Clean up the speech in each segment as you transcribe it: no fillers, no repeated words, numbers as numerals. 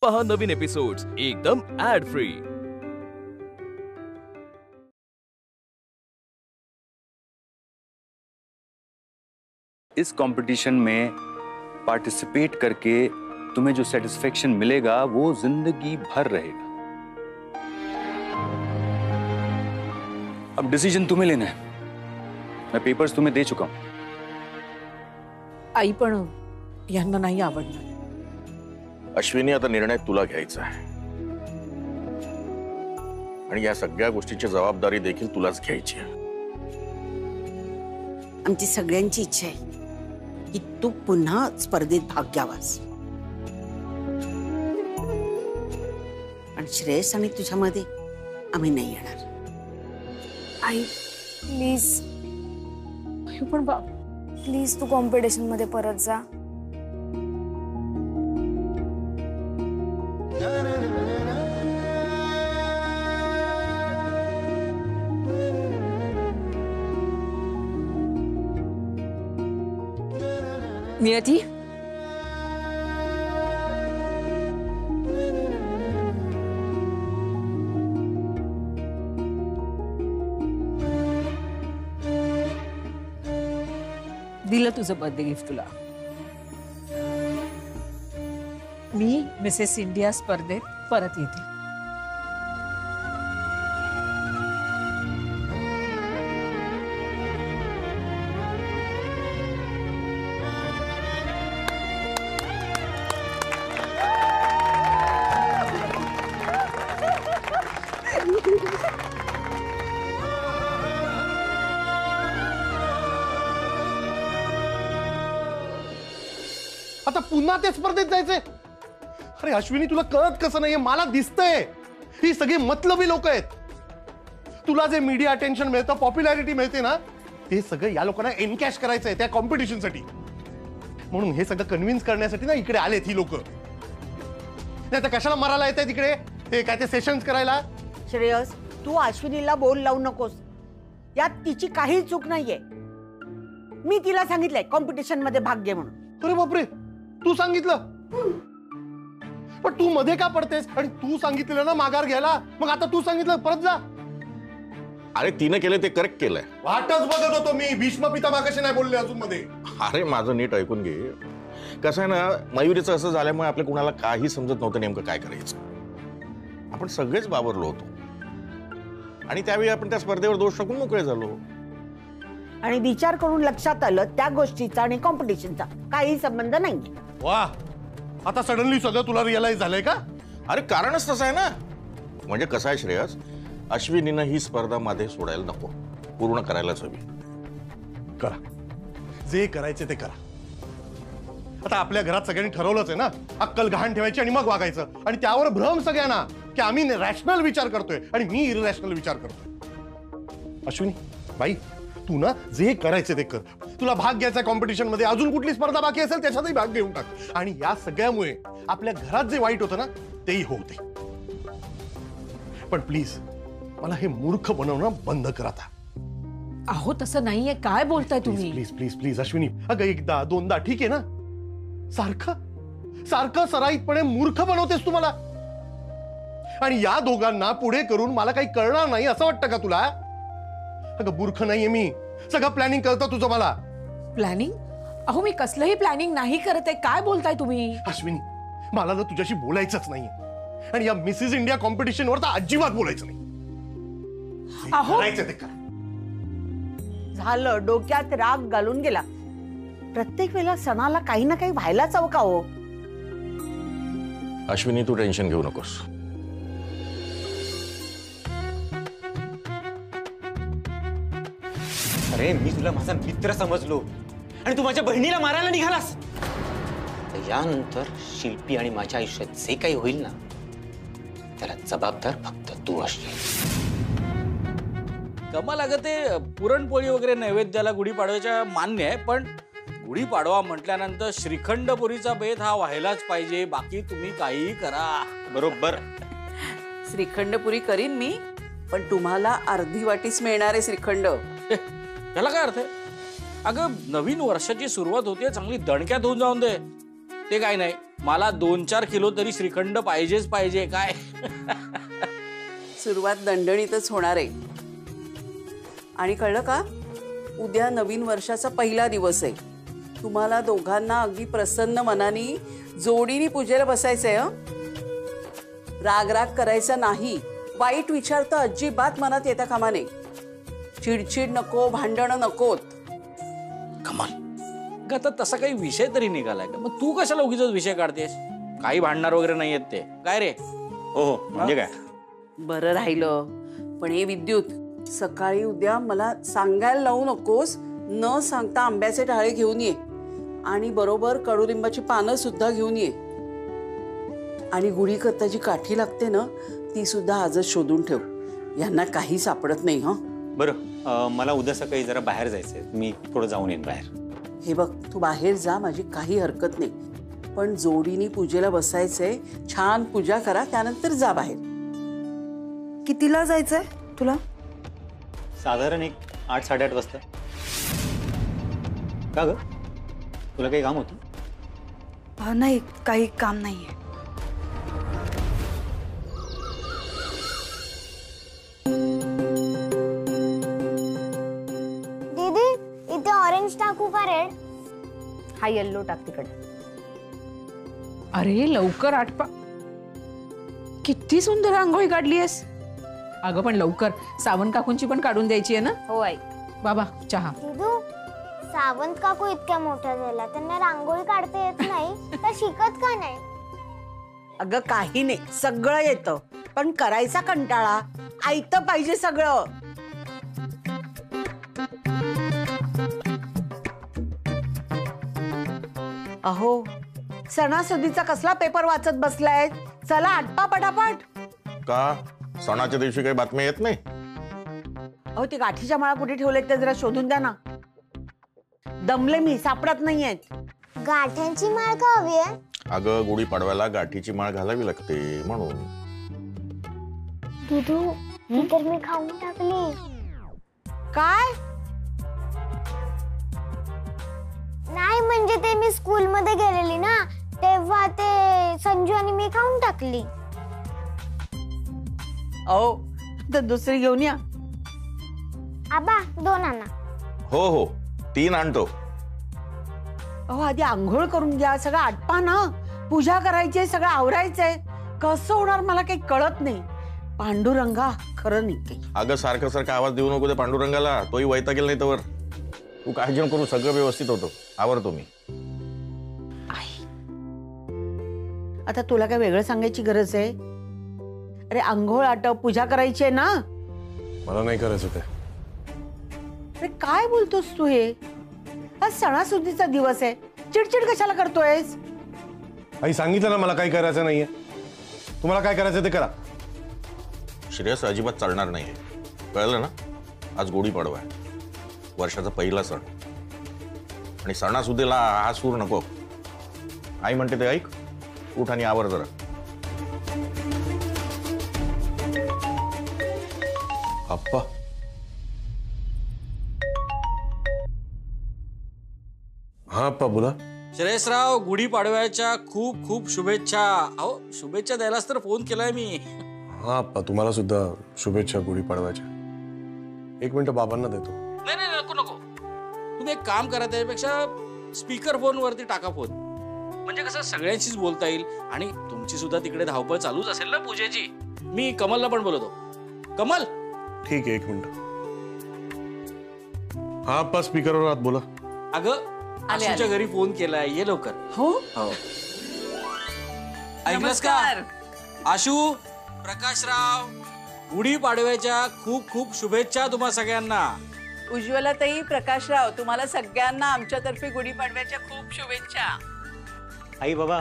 पहा नवीन एपिसोड्स एकदम add free. इस competition में पार्टिसिपेट करके तुम्हें जो सेटिस्फेक्शन मिलेगा वो जिंदगी भर रहेगा। अब डिसीजन तुम्हें लेना है। मैं पेपर्स तुम्हें दे चुका हूं। आई पण यांना नाही आवडणार। अश्विनी, आता निर्णय तुला घ्यायचा आहे आणि या सगळ्या गोष्टीची जबाबदारी देखील तुलाच घ्यायची आहे। आमची सगळ्यांची इच्छा आहे की तू पुन्हा स्पर्धेत भाग घ्यावास, पण श्रेयस आणि तुझ्यामध्ये आम्ही नाही येणार। आई प्लीज, पण प्लीज तू कॉम्पिटिशन मध्ये परत जा। नियती, दिलं तुझं बर्थडे गिफ्ट तुला। मी मिसेस इंडिया स्पर्धेत परत येते। आता पुन्हा ते स्पर्धेत जायचंय? अरे अश्विनी, तुला कळत कसं नाहीये? मला दिसतंय ही सगळी मतलबी लोक आहेत। तुला जे मीडिया अटेन्शन मिळतं, पॉप्युलॅरिटी मिळते ना, ते सगळं या लोकांना एनकॅश करायचंय त्या कॉम्पिटिशन साठी। म्हणून हे सगळं कन्व्हिन्स करण्यासाठी ना इकडे आलेत ही लोक। नाही तर कशाला मरायला येत आहे तिकडे हे काय ते सेशन्स करायला? श्रेयस, तू अश्विनीला बोल लावू नकोस, यात तिची काही चूक नाहीये। मी तिला सांगितलंय कॉम्पिटिशन मध्ये भाग घे म्हणून। अरे बापरे, तू सांगितलं? पण तू मध्ये का पडतेस? आणि तू सांगितलेलं ना माघार घ्यायला, मग आता तू सांगितलं परत जा। अरे तिने केलं ते करेक्ट केलंय। वाटच बघत होतो मी, भीष्म पितामहाशी नाही बोलले अजून मध्ये। अरे माझं नीट ऐकून घे। कसं आहे ना, मयुरीचं असं झाल्यामुळे आपल्या कुणाला काही समजत नव्हतं नेमकं काय करायचं। आपण सगळेच बावरलो होतो आणि त्यावेळी आपण त्या स्पर्धेवर दोष टाकून मोकळे झालो। आणि विचार करून लक्षात आलं त्या गोष्टीचा आणि कॉम्पिटिशनचा काही संबंध नाही। वा, आता सडनली सगळं तुला रिअलाइज झालंय का? अरे कारणच तसं आहे ना। म्हणजे कसं आहे श्रेयस, अश्विनीनं ही स्पर्धा मध्ये सोडायला नको, पूर्ण करायलाच हवी। करा जे करायचे ते करा। आता आपल्या घरात सगळ्यांनी ठरवलंच आहे ना, अक्कल गहाण ठेवायची आणि मग वागायचं। आणि त्यावर भ्रम सगळ्यांना की आम्ही रॅशनल विचार करतोय आणि मी इररॅशनल विचार करतोय। अश्विनी बाई, तू ना जे करायचे ते कर। तुला भाग घ्यायचा कॉम्पिटिशन मध्ये, अजून कुठली स्पर्धा बाकी असेल त्याच्यातही भाग घेऊन टाक। आणि या सगळ्यामुळे आपल्या घरात जे वाईट होतं ना तेही होते। पण प्लीज मला हे मूर्ख बनवणं बंद कर आता। अहो तसं नाहीये, काय बोलताय तुम्ही? प्लीज प्लीज प्लीज अश्विनी, अगं एकदा दोनदा ठीक आहे ना, सारखं सारखं सराईतपणे मूर्ख बनवतेस तू मला। आणि या दोघांना पुढे करून मला काही कळणार नाही असं वाटतं का तुला? अगं मूर्ख नाहीये मी, सगळं प्लॅनिंग करतो तुझं मला। प्लॅनिंग? अहो मी कसलंही प्लॅनिंग नाही करत आहे, काय बोलताय तुम्ही? अश्विनी, मला ना तुझ्याशी बोलायचंच नाहीये आणि या मिसेस इंडिया कॉम्पिटिशन वर तर अजिबात बोलायचं नाही। अहो ते कर। झालं, डोक्यात राग घालून गेला। प्रत्येक वेळेला सणाला काही ना काही व्हायलाच हवं का हो? अश्विनी तू टेन्शन घेऊ नकोस। अरे मी तुला माझा मित्र समजलो आणि तू माझ्या बहिणीला मारायला निघालास। यानंतर शिल्पी आणि माझ्या आयुष्यात जे काही होईल ना, त्याला जबाबदार फक्त तू असशील। कमाल, अगं ते पुरणपोळी वगैरे नैवेद्याला गुढीपाडव्याच्या मान्य आहे, पण गुढीपाडवा म्हटल्यानंतर श्रीखंडपुरीचा बेत हा व्हायलाच पाहिजे। बाकी तुम्ही काहीही करा। बरोबर, श्रीखंडपुरी करीन मी, पण तुम्हाला अर्धी वाटीच मिळणार आहे श्रीखंड। त्याला काय अर्थ आहे? अगं नवीन वर्षाची सुरुवात होते, चांगली दणक्यात होऊन जाऊन दे। ते काय नाही, मला 2-4 किलो तरी श्रीखंड पाहिजेच पाहिजे. काय सुरुवात दणदणीतच होणार आहे. आणि कळलं का, उद्या नवीन वर्षाचा पहिला दिवस आहे. तुम्हाला दोघांना अगदी प्रसन्न मनाने जोडीने पूजेला बसायचंय. राग करायचा नाही. वाईट विचार तर अजिबात मनात येता कामा नये. चिडचिड नको, भांडणं नकोत. कमाल. आता तसा काही विषय तरी निघालाय का? मग तू कशाला उगीच विषय काढतेस? काही भांडणार वगैरे नाही आहेत ते. काय रे? हो हो, म्हणजे काय? बरं राहिलं. पण हे विद्युत, सकाळी उद्या मला सांगायला लावू नकोस. न सांगता आंब्याचे टाळे घेऊन ये आणि बरोबर कडुलिंबाची पानं सुद्धा घेऊन ये. आणि गुढी करताची काठी लागते ना, ती सुद्धा आजच शोधून ठेव. यांना काही सापडत नाही. बरं, मला उद्या सकाळी जरा बाहेर जायचंय. मी थोडं जाऊन येईन बाहेर. हे बघ, तू बाहेर जा, माझी काही हरकत नाही. पण जोडीने पूजेला बसायचंय. छान पूजा करा, त्यानंतर जा बाहेर. कितीला जायचंय तुला? साधारण एक 8-8:30 वाजता. का ग, तुला काही काम होतं? नाही, काही काम नाहीये. दीदी, इथे ऑरेंज टाकू का रेड? हा येल्लो टाक तिकडे. अरे लवकर आटपा. किती सुंदर रांगोळी काढली आहेस. अगं पण लवकर, सावंत काकूंची पण काढून द्यायची आहे ना. हो आई. बाबा चहा. दीदू, सावंत काकू इतक्या मोठ्या झाल्या, त्यांना रांगोळी काढता येत नाही, तर शिकत का नाही? अगं काही नाही, सगळं येतं, पण करायचा कंटाळा. आयतं पाहिजे सगळं. अहो, सणासुदीचा कसला पेपर वाचत बसलाय? चला आटपा पटापट. का सणाच्या दिवशी काही बातम्या येत नाही? अहो, ते गाठीच्या माळा कुठे ठेवलेत ते जरा शोधून द्या ना. दमले मी, सापडत नाहीयेत. गाठ्यांची माळ का हवी आहे? अगं गुढी पाडवायला गाठीची माळ घालावी लागते म्हणून. दीदू, ही तर मी खाऊन टाकली. काय? नाही म्हणजे ते मी स्कूल मध्ये गेलेली ना, तेव्हा ते संजू आणि मी खाऊन टाकली. अहो, तर दुसरी घेऊन या. आबा 2 आणा. हो हो, 3 आणतो. अहो, आधी आंघोळ करून घ्या, सगळं आटपा ना. पूजा करायची, सगळं आवरायचंय. कसं होणार मला काही कळत नाही. पांडुरंगा, खरं नाही. अगं सारखं सारखं आवाज देऊ नको त्या पांडुरंगाला. तोही वैतागेल नाही तर. तू काळजी नको करू, सगळं व्यवस्थित होतं. आवरतो मी. आता तुला काय वेगळं सांगायची गरज आहे? अरे आंघोळ आटप, पूजा करायची आहे ना. मला नाही करायचं ते. अरे काय बोलतोस तू? हे आज सणासुदीचा दिवस आहे, चिडचिड कशाला करतोयस? आई सांगितलं ना मला काही करायचं नाहीये. तुम्हाला काय करायचं ते करा. श्रेयस अजिबात चालणार नाहीये, कळलं ना? आज गुढी पाडवा आहे, वर्षाचा पहिला सण. आणि सणासुदीला हा सूर नको. आई म्हणते ते ऐक. उठ आणि आवर जरा. आप्पा, हा आप्पा बोला. श्रेयसराव, गुढी पाडव्याच्या खूप खूप शुभेच्छा. अहो, शुभेच्छा द्यायलाच तर फोन केलाय मी. हा आप्पा, तुम्हाला सुद्धा शुभेच्छा गुढी पाडव्याच्या. 1 मिनिट बाबांना देतो. नाही नाही नको नको. तुम्ही एक काम करा, त्यापेक्षा स्पीकर फोन वरती टाका फोन. म्हणजे कसं सगळ्यांशीच बोलता येईल. आणि तुमची सुद्धा तिकडे धावपळ चालूच असेल ना पूजेची. मी कमलला पण बोलवतो. कमल. ठीक आहे, 1 मिनिट. हा आप्पा, स्पीकरवर आत बोला. अगं आशूच्या घरी फोन केलाय, ये लवकर. हो, ऐकलंस का आशू? प्रकाशराव, गुढी पाडव्याच्या खूप खूप शुभेच्छा तुम्हा सगळ्यांना. उज्ज्वलाताई, प्रकाशराव, तुम्हाला सगळ्यांना आमच्यातर्फे गुढीपाडव्याच्या खूप शुभेच्छा. आई बाबा,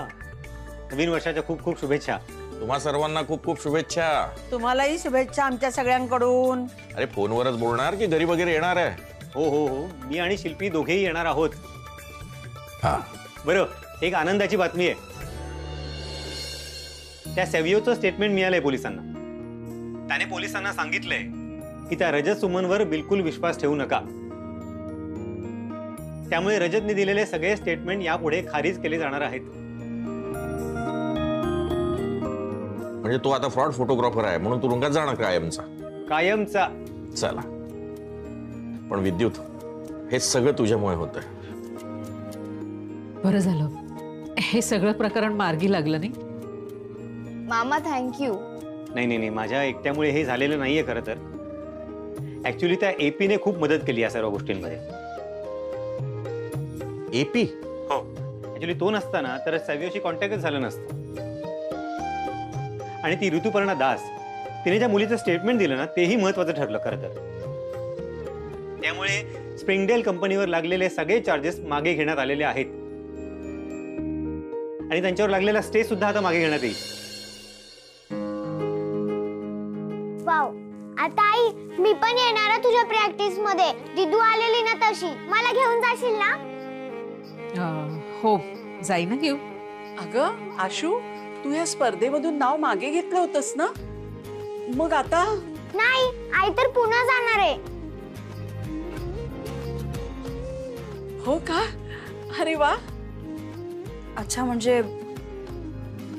नवीन वर्षाच्या खूप खूप शुभेच्छा. तुम्हा सर्वांना खूप खूप शुभेच्छा. तुम्हालाही शुभेच्छा आमच्या सगळ्यांकडून. अरे फोनवरच बोलणार की घरी वगैरे येणार आहे? हो हो हो, मी आणि शिल्पी दोघेही येणार आहोत. हा बरं, एक आनंदाची बातमी आहे. त्या सेव्हियोचं स्टेटमेंट मिळालंय पोलिसांना. त्याने पोलिसांना सांगितलंय की त्या रजत सुमनवर बिलकुल विश्वास ठेवू नका. त्यामुळे रजतने दिलेले सगळे स्टेटमेंट यापुढे खारिज केले जाणार आहेत. म्हणजे तो आता फ्रॉड फोटोग्राफर आहे म्हणून तुरुंगात जाणार कायमचा? कायमचा. चला, पण विद्युत, हे सगळं तुझ्यामुळे होतंय. बरं झालं हे सगळं प्रकरण मार्गी लागलं नाही. मामा थँक्यू. नाही, माझ्या एकट्यामुळे हे झालेलं नाहीये खरं तर. ऍक्च्युली त्या एपीने खूप मदत केली या सर्व गोष्टींमध्ये. एपी? हो, ऍक्च्युली तो नसताना तर सव्योशी कॉन्टॅक्टच झालं नसतं. आणि ती ऋतुपर्णा दास, तिने ज्या मुलीचं स्टेटमेंट दिलं ना, तेही महत्वाचं ठरलं खरं तर. त्यामुळे स्प्रिंगडेल कंपनीवर लागलेले सगळे चार्जेस मागे घेण्यात आलेले आहेत आणि त्यांच्यावर लागलेला स्टे सुद्धा आता मागे घेण्यात येईल. वाव, आता आई मी पण येणार आहे तुझ्या प्रॅक्टिस मध्ये. दिदू आलेली ना तशी, मला घेऊन जाशील ना? हो, जाईना घेऊ. अगं आशू, तू या स्पर्धेमधून नाव मागे घेतलं होतंस ना, मग आता? नाही, आई तर पुन्हा जाणार आहे. हो का? अरे वा. अच्छा, म्हणजे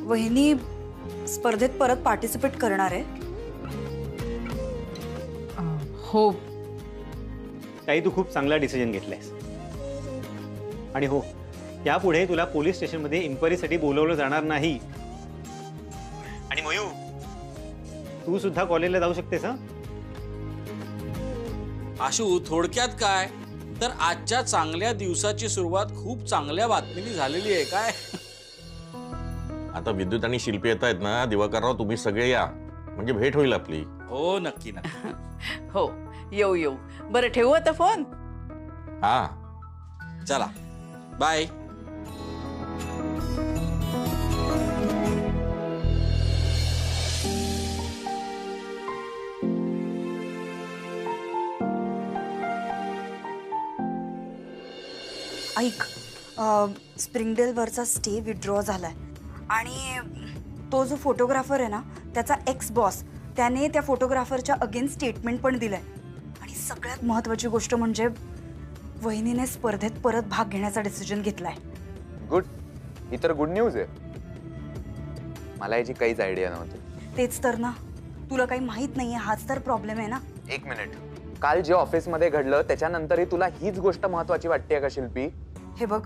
वहिनी स्पर्धेत परत पार्टिसिपेट करणार आहे? हो. ताई, तू खूप चांगला डिसिजन घेतलायस. आणि हो, यापुढे तुला पोलीस स्टेशनमध्ये इन्क्वायरीसाठी बोलवलं जाणार नाही. आणि मयू, तू सुद्धा कॉलेजला जाऊ शकतेस. हा आशू, थोडक्यात काय तर आजच्या चांगल्या दिवसाची सुरुवात खूप चांगल्या बातमीने झालेली आहे. काय आता विद्युत आणि शिल्पी येत आहेत ना, दिवाकरराव तुम्ही सगळे या, म्हणजे भेट होईल आपली. हो, नक्की नक्की. हो, येऊ. बरं, ठेवू आता फोन. हा, चला, बाय. ऐक, स्प्रिंगडेलवरचा स्टे विड्रॉ झालाय आणि तो जो फोटोग्राफर आहे ना, त्याचा एक्स बॉस, त्याने त्या फोटोग्राफरच्या अगेन्स्ट स्टेटमेंट पण दिलंय. आणि सगळ्यात महत्त्वाची गोष्ट म्हणजे वहिनीने स्पर्धेत परत भाग घेण्याचा डिसिजन घेतलाय. गुड. ही तर गुड न्यूज आहे. मला याची काहीच आयडिया नव्हती. तेच तर ना, तुला काही माहित नाहीये, हाच तर प्रॉब्लेम आहे ना. एक मिनिट, काल जे ऑफिसमध्ये घडलं त्याच्यानंतरही तुला हीच गोष्ट महत्वाची वाटते का शिल्पी? हे बघ,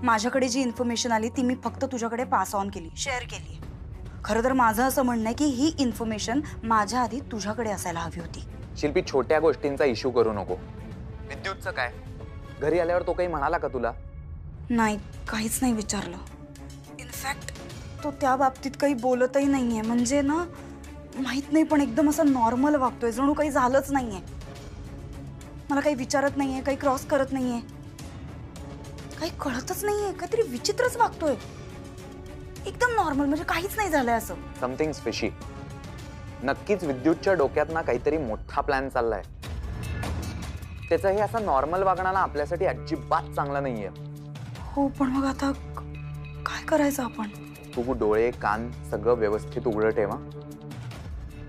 माझ्याकडे जी इन्फॉर्मेशन आली ती मी फक्त तुझ्याकडे पास ऑन केली, शेअर केली. खरं तर माझं असं म्हणणं आहे की ही इन्फॉर्मेशन माझ्या आधी तुझ्याकडे असायला हवी होती. शिल्पी, छोट्या गोष्टींचा इश्यू करू नको. विद्युतचं काय? घरी आल्यावर तो काही म्हणाला का तुला? नाही, काहीच नाही विचारलं. इनफॅक्ट तो त्या बाबतीत काही बोलतही नाहीये. म्हणजे ना, माहित नाही, पण एकदम असं नॉर्मल वागतोय, जणू काही झालंच नाहीये. मला काही विचारत नाहीये, काही क्रॉस करत नाहीये, काही कळतच नाहीये, काहीतरी विचित्रच वागतोय. एकदम नॉर्मल, म्हणजे काहीच नाही झालंय असं. Something fishy. नक्कीच विद्युतच्या डोक्यात ना काहीतरी मोठा प्लॅन चाललाय. त्याचं हे असं नॉर्मल वागणाला आपल्यासाठी अजिबात चांगलं नाहीये. हो, पण मग आता काय करायचं आपण? तू डोळे कान सगळं व्यवस्थित उघडं ठेवा.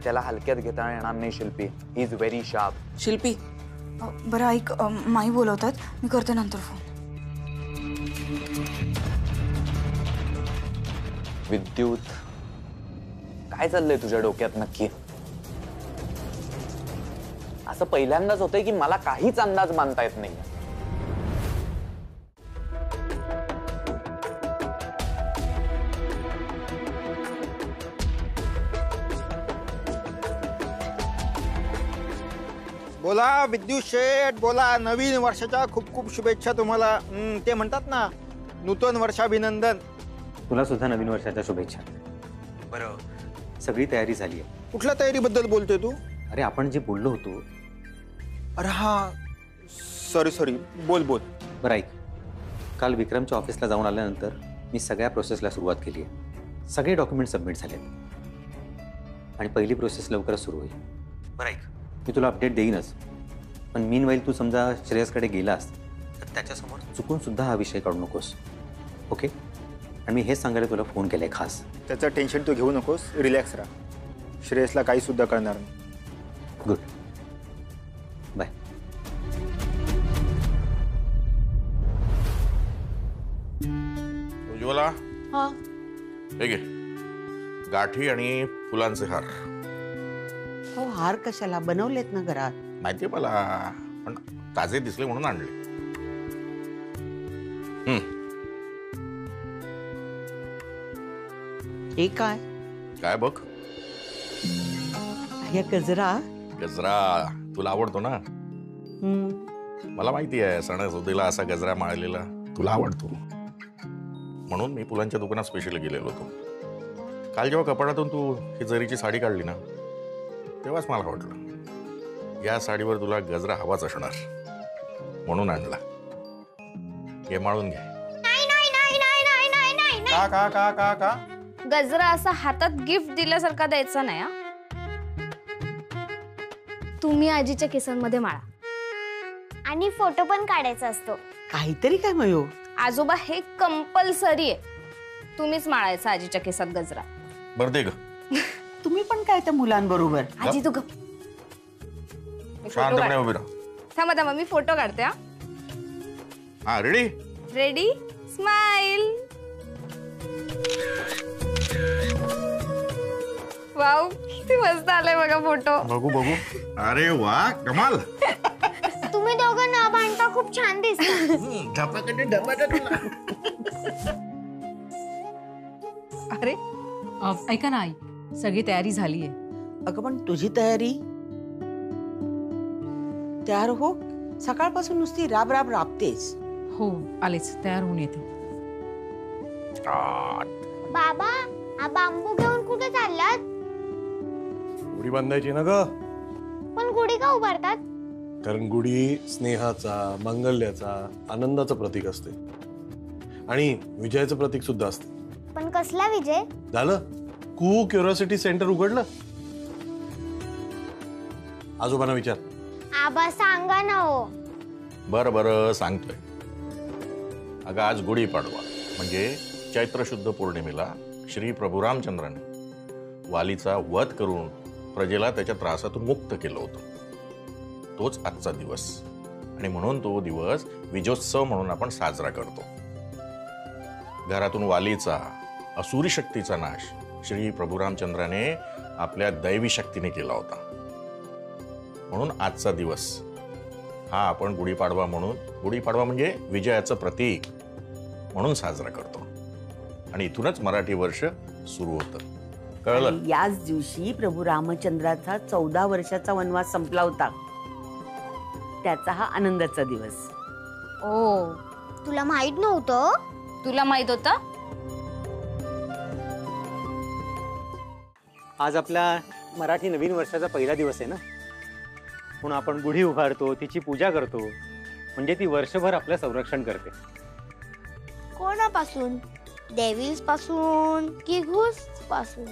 त्याला हलक्यात घेता येणार नाही Shilpi. He is very sharp. Shilpi, बरं ऐक, माई बोलवतात, मी करते नंतर फोन. विद्युत, काय चाललंय तुझ्या डोक्यात नक्की? असं पहिल्यांदाच होतंय की मला काहीच अंदाज मानता येत नाही. बोला विद्युत शेठ, बोला. नवीन वर्षाच्या खूप खूप शुभेच्छा तुम्हाला. ते म्हणतात ना, नूतन वर्षाभिनंदन. तुला सुद्धा नवीन वर्षाच्या शुभेच्छा. बरं, सगळी तयारी झाली आहे. कुठल्या तयारीबद्दल बोलतोय तू? अरे, आपण जे बोललो होतो. अरे हा, सॉरी, बोल. बरं ऐक, काल विक्रमच्या ऑफिसला जाऊन आल्यानंतर मी सगळ्या प्रोसेसला सुरुवात केली आहे. सगळे डॉक्युमेंट सबमिट झालेत आणि पहिली प्रोसेस लवकरच सुरू होईल. बरं ऐक, मी तुला अपडेट देईनच, पण मीनवाईल तू समजा श्रेयसकडे गेलास तर त्याच्यासमोर चुकून सुद्धा हा विषय काढू नकोस. ओके? आणि मी हेच सांगायला तुला फोन केलाय खास. त्याचं टेन्शन तू घेऊ नकोस, रिलॅक्स राहा. श्रेयसला काही सुद्धा कळणार नाही. Good bye. उज्ज्वला, हा, हे घे. गाठी आणि फुलांचे हार. हो, हार कशाला बनवलेत ना घरात? माहितीये मला, पण ताजे दिसले म्हणून आणले. हे काय? काय बघ? हे गजरा. गजरा तुला आवडतो ना? मला माहिती आहे, सणासुदीला असा गजरा माळलेला तुला आवडतो, म्हणून मी फुलांच्या दुकानात स्पेशल गेलेलो होतो. काल जेव्हा कपाटातून तू ही जरीची साडी काढली ना, तेव्हाच मला वाटलं या साडीवर तुला गजरा हवाच असणार, म्हणून आणला. हे माळून घे. नाही नाही नाही नाही नाही नाही नाही का का का का का गजरा असा हातात गिफ्ट दिल्यासारखा द्यायचा नाही. तुम्ही आजीच्या केसांमध्ये माळा आणि फोटो पण काढायचा असतो. काहीतरी काय मयो? आजोबा हे कंपल्सरी आहे, तुम्हीच माळायचा आजीच्या केसात गजरा. बरं दे ग. तुम्ही पण काय त्या मुलांबरोबर? आजी तू गप. शांतपणे उभी राहा. थांबा थांबा, मी फोटो काढते. हा, रेडी? Ready, smile. वाव, किती मस्त आलाय बघा फोटो. बघू बघू. अरे वा, कमाल. तुम्ही दोघं न भांडता खूप छान दिसता. अरे ऐका ना आई, सगळी तयारी झालीये. अगं पण तुझी तयारी? तयार हो, सकाळपासून नुसती राब राब राबतेस. हो, आलेच, तयार होऊन येते. बाबा, हा बांबू घेऊन कुठे चाललात? गुढी बांधायची ना ग. पण गुढी का उभारतात? कारण गुढी स्नेहाचा, मंगल्याचा, आनंदाचं प्रतीक असते आणि विजयाचं प्रतीक सुद्धा असते. पण कसला विजय? झालं, कू क्युरिओसिटी सेंटर उघडलं. आजोबांना विचार. आबा सांगा ना हो. बरं बरं सांगतोय. अगं आज गुढीपाडवा म्हणजे चैत्र शुद्ध पौर्णिमेला श्री प्रभू रामचंद्राने वालीचा वध करून प्रजेला त्याच्या त्रासातून मुक्त केलं होतं. तोच आजचा दिवस, आणि म्हणून तो दिवस विजयोत्सव म्हणून आपण साजरा करतो. घरातून वालीचा, असुरी शक्तीचा नाश श्री प्रभू रामचंद्राने आपल्या दैवी शक्तीने केला होता. म्हणून आजचा दिवस हा आपण गुढीपाडवा म्हणून, गुढीपाडवा म्हणजे विजयाचं प्रतीक म्हणून साजरा करतो. आणि इथूनच मराठी वर्ष सुरू होतं. कळलं? याच दिवशी प्रभू रामचंद्राचा 14 वर्षाचा वनवास संपला होता. त्याचा हा आनंदाचा दिवस. ओ, तुला माहित नव्हतं? तुला माहित होतं? आज आपला मराठी नवीन वर्षाचा पहिला दिवस आहे ना, म्हणून आपण गुढी उभारतो, तिची पूजा करतो, म्हणजे ती वर्षभर आपलं संरक्षण करते. कोणापासून? डेव्हिल्स पासून की घुस पासून?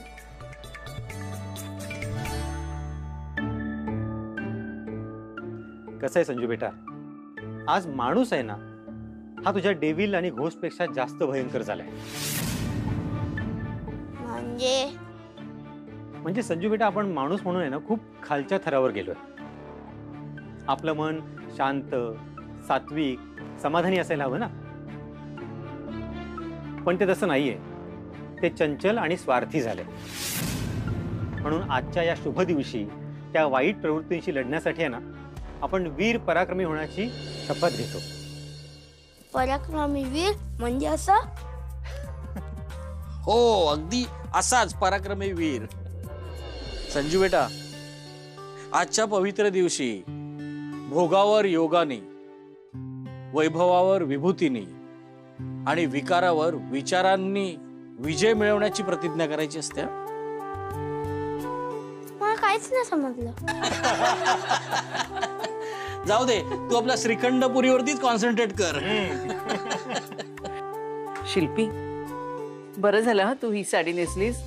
कसं आहे संजू बेटा, आज माणूस आहे ना, हा तुझ्या डेव्हिल आणि घोस्ट पेक्षा जास्त भयंकर झालाय. म्हणजे संजू बेटा, आपण माणूस म्हणून आहे ना खूप खालच्या थरावर गेलोय. आपलं मन शांत, सात्विक, समाधानी असायला हवं ना, पण ते तसं नाहीये. ते चंचल आणि स्वार्थी झाले. म्हणून आजच्या या शुभ दिवशी त्या वाईट प्रवृत्तींशी लढण्यासाठी आहे ना, आपण वीर पराक्रमी होण्याची शपथ घेतो. पराक्रमी वीर म्हणजे असं? हो, अगदी असाच पराक्रमी वीर. संजू बेटा, आजच्या पवित्र दिवशी भोगावर योगाने, वैभवावर विभूतीने आणि विकारावर विचारांनी विजय मिळवण्याची प्रतिज्ञा करायची असते. मला काहीच नाही समजलं. जाऊ दे, तू आपल्या श्रीखंडपुरीवरतीच कॉन्सन्ट्रेट कर. शिल्पी, बरं झालं हा तू ही साडी नेसलीस.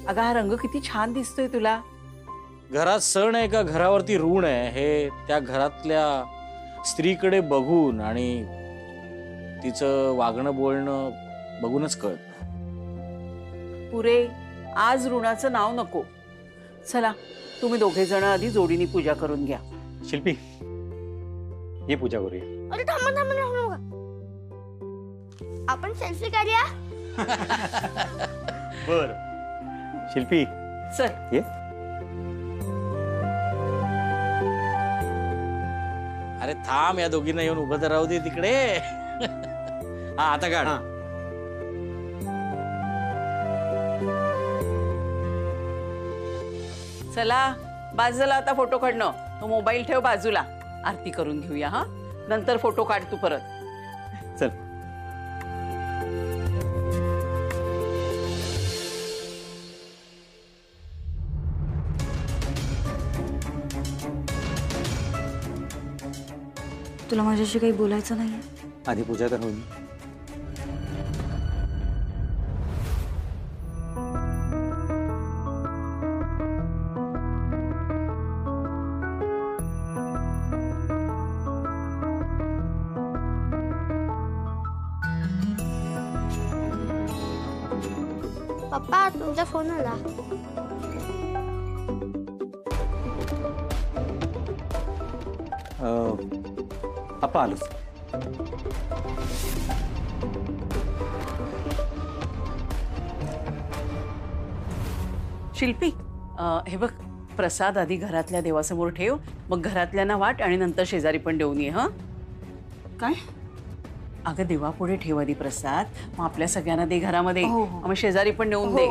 अगं हा रंग किती छान दिसतोय तुला. घरात सण आहे का घरावरती ऋण आहे हे त्या घरातल्या स्त्रीकडे बघून आणि तिचं वागणं बोलणं बघूनच कळत. पुरे, आज ऋणाचं नाव नको. चला, तुम्ही दोघे जण आधी जोडीने पूजा करून घ्या. शिल्पी, ये पूजा करूया. अरे थांबा थांबा थांबा, आपण सेल्फी काढूया. बर, शिल्पी चल ये. अरे थांब, या दोघींना येऊन उभं तर राहू दे तिकडे. हा आता काढ. चला बाजूला आता फोटो काढणं. तो मोबाईल ठेव बाजूला, आरती करून घेऊया. हा नंतर फोटो काढ तू परत. चल. तुला माझ्याशी काही बोलायचं नाहीये? आधी पूजा तर होईल. पप्पा तुमचा फोन आला. पप्पा आलोच. शिल्पी हे बघ, प्रसाद आधी घरातल्या देवासमोर ठेव, मग घरातल्यांना वाट आणि नंतर शेजारी पण देऊन ये. हा काय? अगं देवापुढे ठेव आधी प्रसाद, मग आपल्या सगळ्यांना दे घरामध्ये, हो, हो. मग शेजारी पण नेऊन दे.